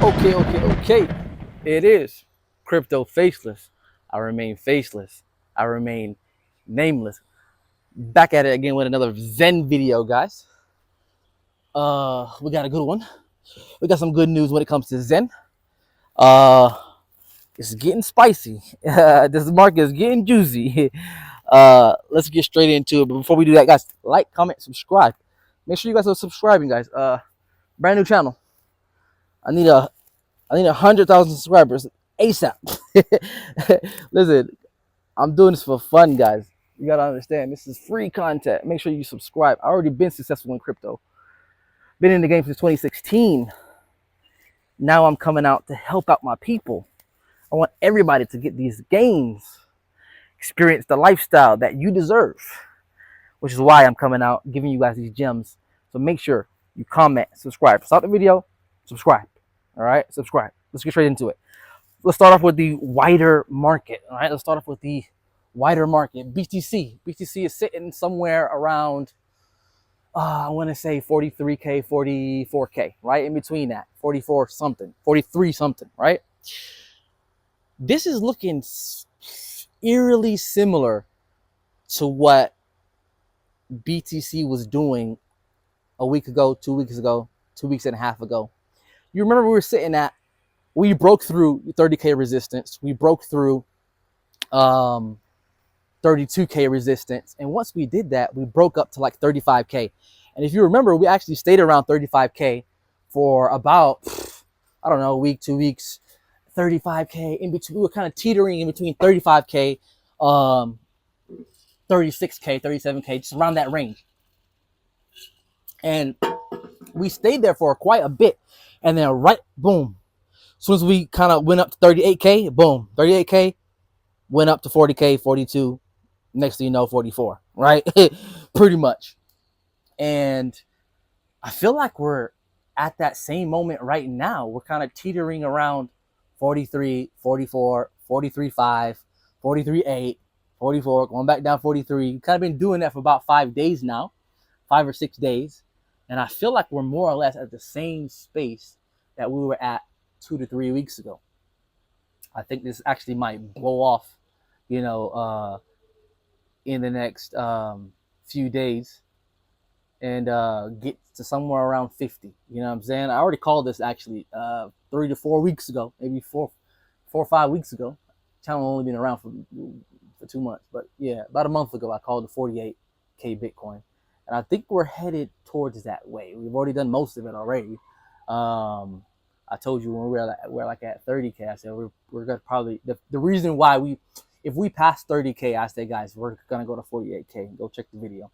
Okay. It is crypto faceless. I remain faceless. I remain nameless. Back at it again with another Xen video, guys. We got a good one. We got some good news when it comes to Xen. Uh, it's getting spicy. This market is getting juicy. Let's get straight into it. But before we do that, guys, like, comment, subscribe. Make sure you guys are subscribing, guys. Brand new channel. I need a 100,000 subscribers ASAP. Listen, I'm doing this for fun, guys. You gotta understand, this is free content. Make sure you subscribe. I already been successful in crypto. Been in the game since 2016. Now I'm coming out to help out my people. I want everybody to get these gains, experience the lifestyle that you deserve, which is why I'm coming out, giving you guys these gems. So make sure you comment, subscribe. Stop the video, subscribe. All right, subscribe. Let's get straight into it. Let's start off with the wider market. All right, let's start off with the wider market. BTC. BTC is sitting somewhere around, I want to say 43K, 44K, right? In between that, 44 something, 43 something, right? This is looking eerily similar to what BTC was doing a week ago, 2 weeks ago, 2 weeks and a half ago. You remember we were sitting at, we broke through 30K resistance. We broke through 32K resistance. And once we did that, we broke up to like 35K. And if you remember, we actually stayed around 35K for about, I don't know, a week, 2 weeks, 35K in between. We were kind of teetering in between 35K, 36K, 37K, just around that range. And we stayed there for quite a bit. And then right, boom. As soon as we kind of went up to 38K, boom, 38K, went up to 40K, 42, next thing you know, 44, right? Pretty much. And I feel like we're at that same moment right now. We're kind of teetering around 43, 44, 43.5, 43.8, 44, going back down 43. Kind of been doing that for about 5 days now, 5 or 6 days. And I feel like we're more or less at the same space that we were at 2 to 3 weeks ago. I think this actually might blow off, in the next few days and get to somewhere around 50. You know what I'm saying? I already called this actually 3 to 4 weeks ago, maybe 4 or 5 weeks ago. Channel only been around for 2 months, but yeah, about a month ago I called the 48K Bitcoin, and I think we're headed towards that way. We've already done most of it already. I told you when we're like at 30K, I said we're gonna probably, the reason why if we pass 30K, I said, guys, we're gonna go to 48K. Go check the video.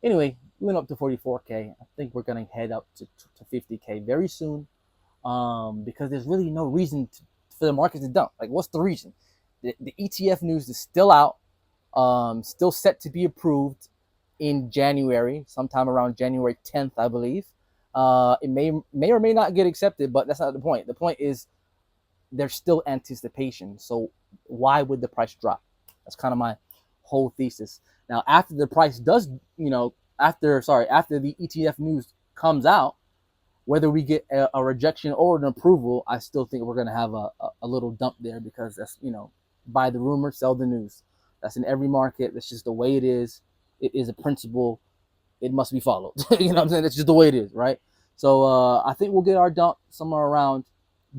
Anyway, we went up to 44K. I think we're gonna head up to 50K very soon, because there's really no reason for the market to dump. Like, what's the reason? The ETF news is still out, still set to be approved in January, sometime around January 10th, I believe. It may or may not get accepted, but that's not the point. The point is there's still anticipation. So why would the price drop? That's kind of my whole thesis. Now, after the price does, after the ETF news comes out, whether we get a rejection or an approval, I still think we're going to have a little dump there, because that's, buy the rumor, sell the news. That's in every market. That's just the way it is. It is a principle. It must be followed. You know what I'm saying? That's just the way it is, right? So I think we'll get our dump somewhere around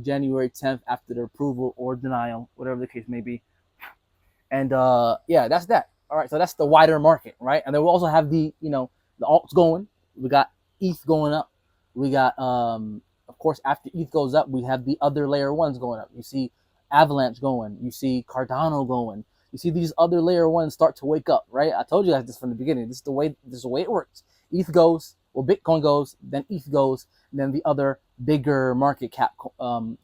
January 10th after the approval or denial, whatever the case may be. And yeah, that's that. All right, so that's the wider market, right? And then we'll also have the alts going. We got ETH going up. We got, of course, after ETH goes up, we have the other layer ones going up. You see Avalanche going. You see Cardano going. You see these other layer ones start to wake up, right? I told you guys this from the beginning. This is the way it works. ETH goes, well, Bitcoin goes, then ETH goes, and then the other bigger market cap,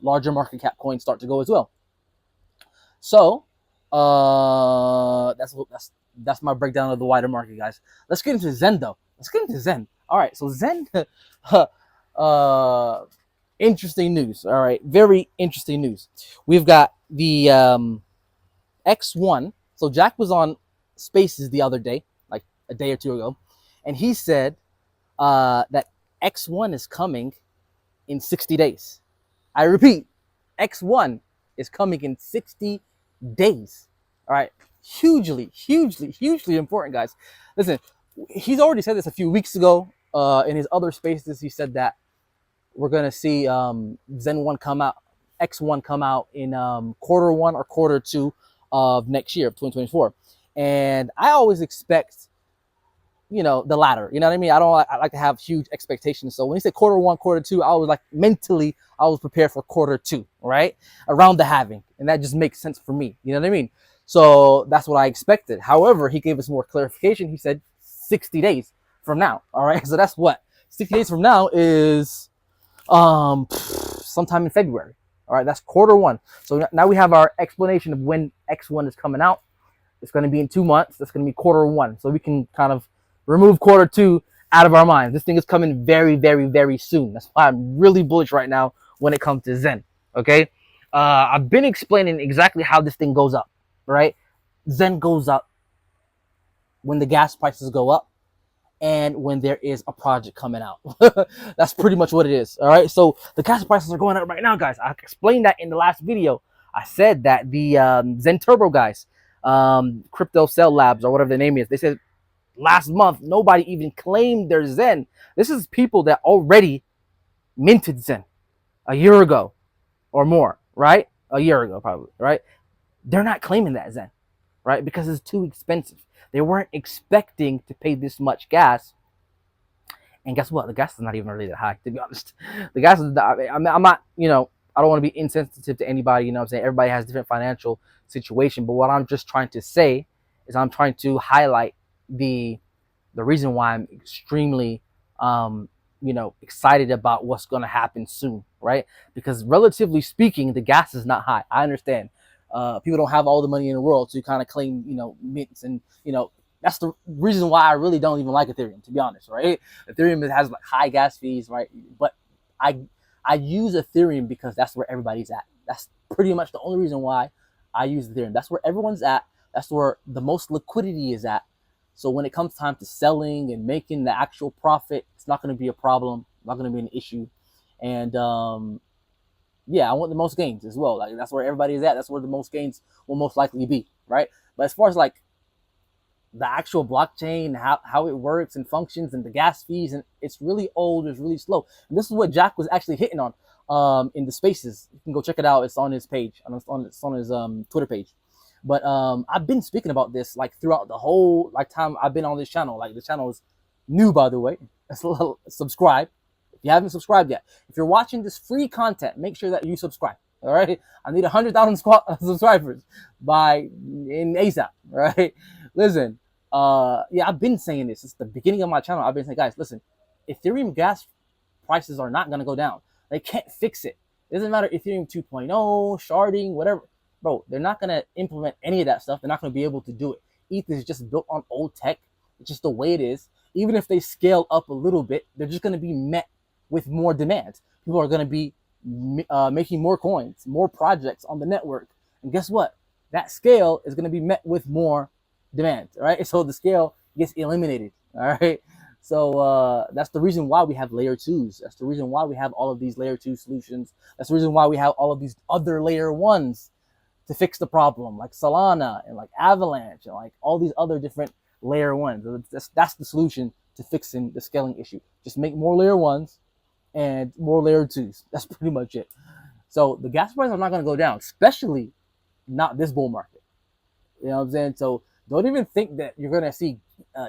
larger market cap coins start to go as well. So that's my breakdown of the wider market, guys. Let's get into Xen though. Let's get into Xen. All right, so Xen, interesting news. All right, very interesting news. We've got the X1. So Jack was on Spaces the other day, like a day or two ago, and he said that X1 is coming in 60 days. I repeat, X1 is coming in 60 days. All right. Hugely, hugely, hugely important, guys. Listen, he's already said this a few weeks ago. In his other spaces, he said that we're gonna see Xen 1 come out, X1 come out in quarter 1 or quarter 2 of next year, of 2024. And I always expect, the latter. You know what I mean? I like to have huge expectations. So when he said quarter 1, quarter 2, I was like mentally, I was prepared for quarter 2, right? Around the halving. And that just makes sense for me. You know what I mean? So that's what I expected. However, he gave us more clarification. He said 60 days from now. All right. So that's what 60 days from now is sometime in February. All right. That's quarter 1. So now we have our explanation of when X1 is coming out. It's going to be in 2 months. That's going to be quarter 1. So we can kind of remove quarter 2 out of our minds. This thing is coming very, very, very soon. That's why I'm really bullish right now when it comes to Xen. Okay. I've been explaining exactly how this thing goes up, right? Xen goes up when the gas prices go up and when there is a project coming out. That's pretty much what it is. All right. So the gas prices are going up right now, guys. I explained that in the last video. I said that the Xen Turbo guys, Crypto Cell Labs or whatever the name is, they said last month nobody even claimed their Xen. This is people that already minted Xen a year ago or more, right? A year ago, probably, right? They're not claiming that Xen, right? Because it's too expensive. They weren't expecting to pay this much gas. And guess what? The gas is not even really that high, to be honest. The gas is, I'm not, I don't want to be insensitive to anybody, you know what I'm saying? Everybody has different financial situation. But what I'm just trying to say is I'm trying to highlight the reason why I'm extremely, excited about what's going to happen soon, right? Because relatively speaking, the gas is not high. I understand. People don't have all the money in the world to kind of claim, mints, and that's the reason why I really don't even like Ethereum, to be honest, right? Ethereum has like high gas fees, right? But I use Ethereum because that's where everybody's at. That's pretty much the only reason why I use Ethereum. That's where everyone's at. That's where the most liquidity is at. So when it comes time to selling and making the actual profit, it's not going to be a problem, not going to be an issue. And I want the most gains as well. Like that's where everybody is at. That's where the most gains will most likely be, right? But as far as like the actual blockchain, how it works and functions, and the gas fees, and it's really old, it's really slow. And this is what Jack was actually hitting on in the spaces. You can go check it out. It's on his page, it's on his Twitter page. But I've been speaking about this like throughout the whole time I've been on this channel. Like the channel is new, by the way. Subscribe if you haven't subscribed yet. If you're watching this free content, make sure that you subscribe. All right, I need 100,000 subscribers in ASAP. Right, listen. I've been saying this since the beginning of my channel. I've been saying, guys, listen, Ethereum gas prices are not gonna go down. They can't fix it. It doesn't matter Ethereum 2.0, sharding, whatever. Bro, they're not going to implement any of that stuff. They're not going to be able to do it. ETH is just built on old tech. It's just the way it is. Even if they scale up a little bit, they're just going to be met with more demand. People are going to be making more coins, more projects on the network. And guess what? That scale is going to be met with more demand, right? So the scale gets eliminated, all right? So that's the reason why we have layer 2s. That's the reason why we have all of these layer 2 solutions. That's the reason why we have all of these other layer 1s to fix the problem, like Solana and like Avalanche and like all these other different layer 1s. That's the solution to fixing the scaling issue. Just make more layer 1s and more layer 2s. That's pretty much it. So the gas prices are not going to go down, especially not this bull market. You know what I'm saying? So don't even think that you're going to see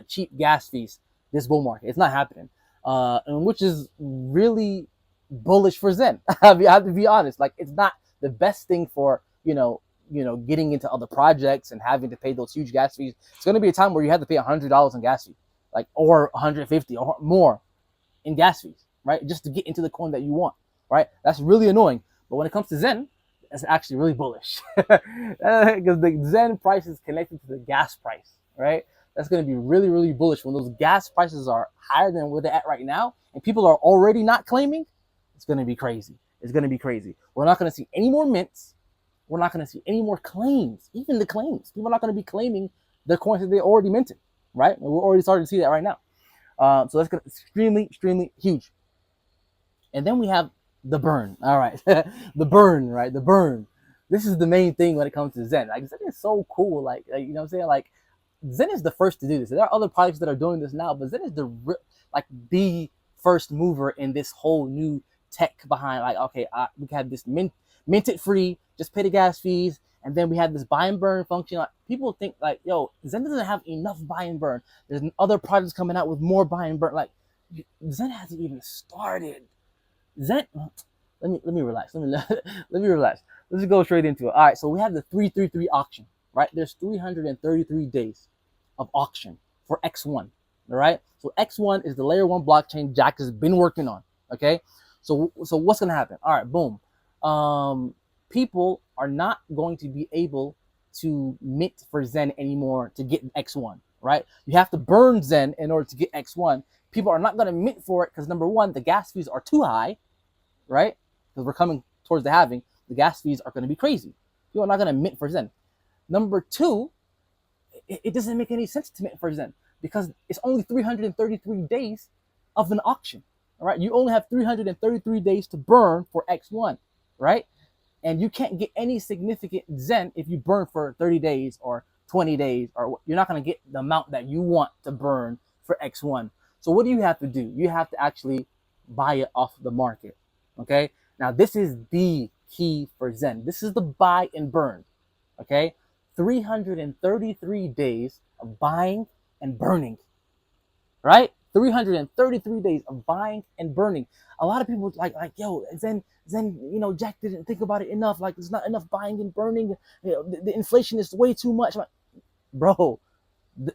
cheap gas fees this bull market. It's not happening, and which is really bullish for Xen. I have to be honest. Like it's not the best thing for getting into other projects and having to pay those huge gas fees. It's going to be a time where you have to pay $100 in gas fees, like, or 150 or more in gas fees, right? Just to get into the coin that you want, right? That's really annoying. But when it comes to Xen, it's actually really bullish because the Xen price is connected to the gas price, right? That's going to be really, really bullish when those gas prices are higher than where they're at right now and people are already not claiming. It's going to be crazy. It's going to be crazy. We're not going to see any more mints. We're not going to see any more claims, even the claims. People are not going to be claiming the coins that they already minted, right? And we're already starting to see that right now. So that's extremely, extremely huge. And then we have The burn. All right. The burn, right? The burn. This is the main thing when it comes to Zen. Like Zen is so cool. Like you know what I'm saying? Like Zen is the first to do this. There are other projects that are doing this now, but Zen is like the first mover in this whole new tech behind. Like, okay, we have this minted free, just pay the gas fees, and then we have this buy and burn function. Like, people think like, yo, Zen doesn't have enough buy and burn. There's other projects coming out with more buy and burn. Like, Zen hasn't even started. Zen, let me relax. Let me relax. Let's go straight into it. All right, so we have the 333 auction, right? There's 333 days of auction for X1. All right. So X1 is the layer 1 blockchain Jack has been working on. Okay. So what's gonna happen? All right, boom. People are not going to be able to mint for Zen anymore to get X1, right? You have to burn Zen in order to get X1. People are not gonna mint for it because number one, the gas fees are too high, right? Because we're coming towards the halving, the gas fees are gonna be crazy. People are not gonna mint for Zen. Number two, it doesn't make any sense to mint for Zen because it's only 333 days of an auction. All right, you only have 333 days to burn for X1, right? And you can't get any significant Zen if you burn for 30 days or 20 days, or you're not going to get the amount that you want to burn for X1. So what do you have to do? You have to actually buy it off the market. Okay, now this is the key for Zen. This is the buy and burn. Okay, 333 days of buying and burning, right? 333 days of buying and burning. A lot of people like, yo, Zen, you know, Jack didn't think about it enough. Like, there's not enough buying and burning. You know, the inflation is way too much. Like, bro,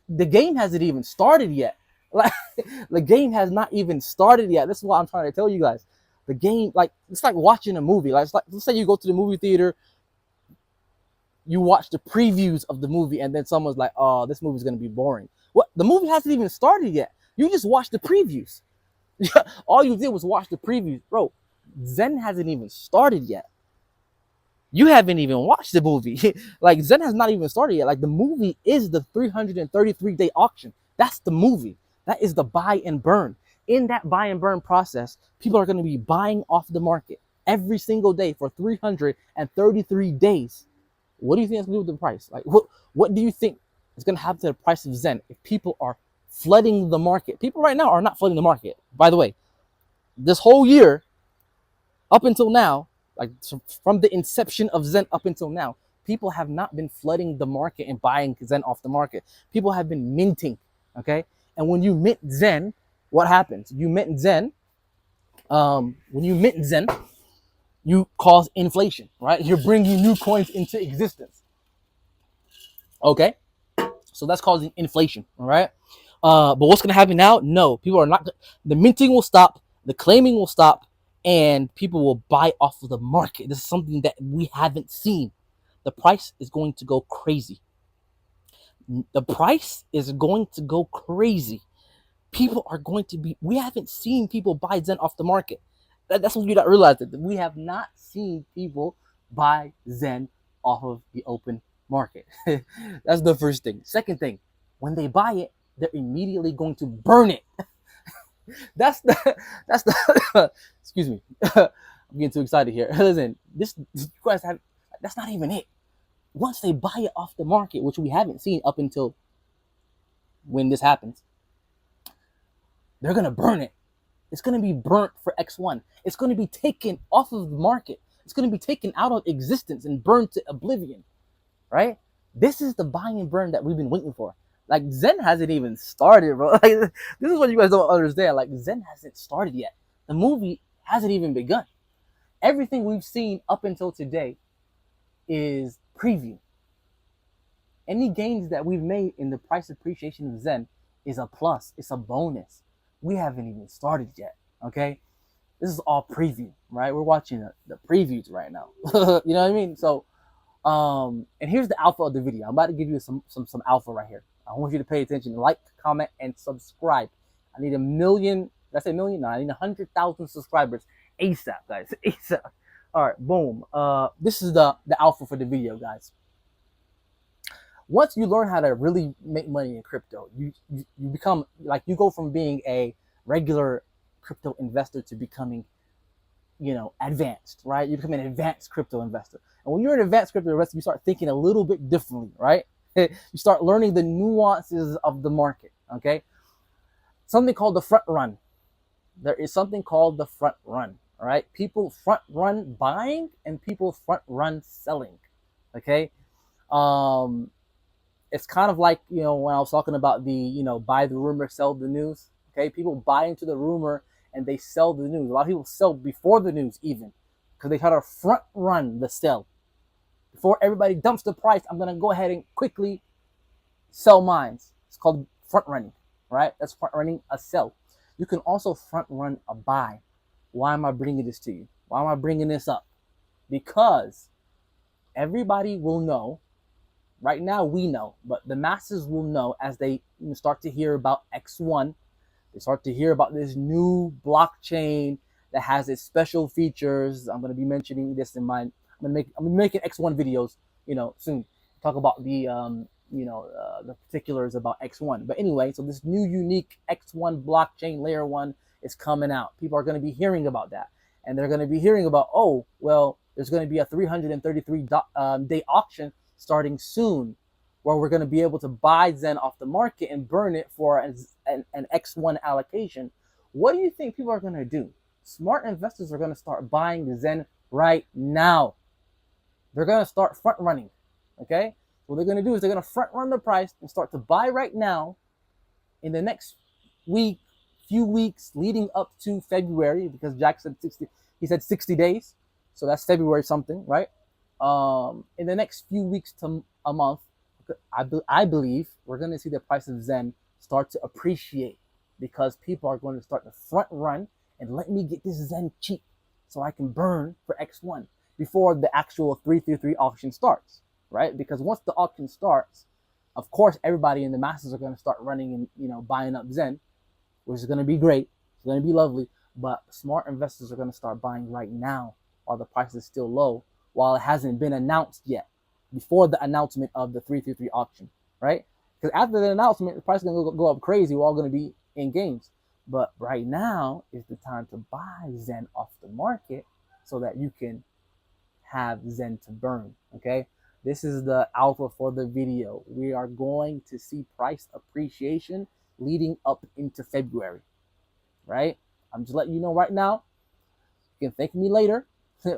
the game hasn't even started yet. Like, the game has not even started yet. This is what I'm trying to tell you guys. The game, like, it's like watching a movie. Like, it's like, let's say you go to the movie theater, you watch the previews of the movie, and then someone's like, oh, this movie's gonna be boring. What? The movie hasn't even started yet. You just watched the previews. All you did was watch the previews. Bro, Zen hasn't even started yet. You haven't even watched the movie. Like, Zen has not even started yet. Like, the movie is the 333-day auction. That's the movie. That is the buy and burn. In that buy and burn process, people are going to be buying off the market every single day for 333 days. What do you think is going to do with the price? Like, what do you think is going to happen to the price of Zen if people are flooding the market? People right now are not flooding the market. By the way, this whole year, up until now, like from the inception of Zen up until now, people have not been flooding the market and buying Zen off the market. People have been minting, okay? And when you mint Zen, what happens? You mint Zen. When you mint Zen, you cause inflation, right? You're bringing new coins into existence. Okay, so that's causing inflation, all right? But what's gonna happen now? No, people are not. The minting will stop, the claiming will stop, and people will buy off of the market. This is something that we haven't seen. The price is going to go crazy. The price is going to go crazy. People are going to be. We haven't seen people buy Zen off the market. That's what you don't realize, that we have not seen people buy Zen off of the open market. That's the first thing. Second thing, when they buy it, they're immediately going to burn it. that's the excuse me. I'm getting too excited here. Listen, this you guys have, that's not even it. Once they buy it off the market, which we haven't seen up until when this happens, they're gonna burn it. It's going to be burnt for X1. It's going to be taken off of the market. It's going to be taken out of existence and burned to oblivion, right? This is the buy and burn that we've been waiting for. Like, Zen hasn't even started, bro. Like, this is what you guys don't understand. Like, Zen hasn't started yet. The movie hasn't even begun. Everything we've seen up until today is preview. Any gains that we've made in the price appreciation of Zen is a plus. It's a bonus. We haven't even started yet, okay? This is all preview, right? We're watching the previews right now. You know what I mean? So, and here's the alpha of the video. I'm about to give you some alpha right here. I want you to pay attention, like, comment, and subscribe. I need 1 million. Did I say million? No, I need 100,000 subscribers ASAP, guys. ASAP. All right, boom. This is the alpha for the video, guys. Once you learn how to really make money in crypto, you become, like, you go from being a regular crypto investor to becoming advanced, right? You become an advanced crypto investor. And when you're an advanced crypto investor, you start thinking a little bit differently, right? You start learning the nuances of the market, okay? Something called the front run. There is something called the front run, all right? People front run buying and people front run selling, okay? Um, it's kind of like, when I was talking about the, buy the rumor, sell the news, okay? People buy into the rumor and they sell the news. A lot of people sell before the news even because they try to front run the sell. Before everybody dumps the price, I'm going to go ahead and quickly sell mine. It's called front running, right? That's front running a sell. You can also front run a buy. Why am I bringing this to you? Why am I bringing this up? Because everybody will know. Right now we know, but the masses will know as they start to hear about X1. They start to hear about this new blockchain that has its special features. I'm going to be mentioning this in my. I'm making X1 videos, soon. Talk about the the particulars about X1. But anyway, so this new unique X1 blockchain layer 1 is coming out. People are going to be hearing about that, and they're going to be hearing about, oh, well, there's going to be a 333 day auction starting soon, where we're going to be able to buy Xen off the market and burn it for an X1 allocation. What do you think people are going to do? Smart investors are going to start buying Xen right now. They're going to start front running, okay? What they're going to do is they're going to front run the price and start to buy right now in the next few weeks leading up to February, because Jack said 60. He said 60 days, so that's February something, right? In the next few weeks to a month, I believe we're going to see the price of Xen start to appreciate, because people are going to start to front run and let me get this Xen cheap so I can burn for X1 before the actual 333 auction starts, right? Because once the auction starts, of course, everybody in the masses are going to start running and buying up Xen, which is going to be great. It's going to be lovely. But smart investors are going to start buying right now while the price is still low, while it hasn't been announced yet, before the announcement of the 333 auction, right? Because after the announcement, the price is going to go up crazy. We're all going to be in games. But right now is the time to buy Xen off the market so that you can have Xen to burn, okay? This is the alpha for the video. We are going to see price appreciation leading up into February, right? I'm just letting you know right now. You can thank me later,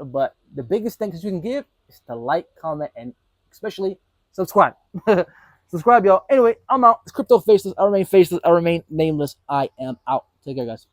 but the biggest thanks you can give is to like, comment, and especially subscribe. Subscribe, y'all. Anyway, I'm out. It's Crypto Faceless. I remain faceless. I remain nameless. I am out. Take care, guys.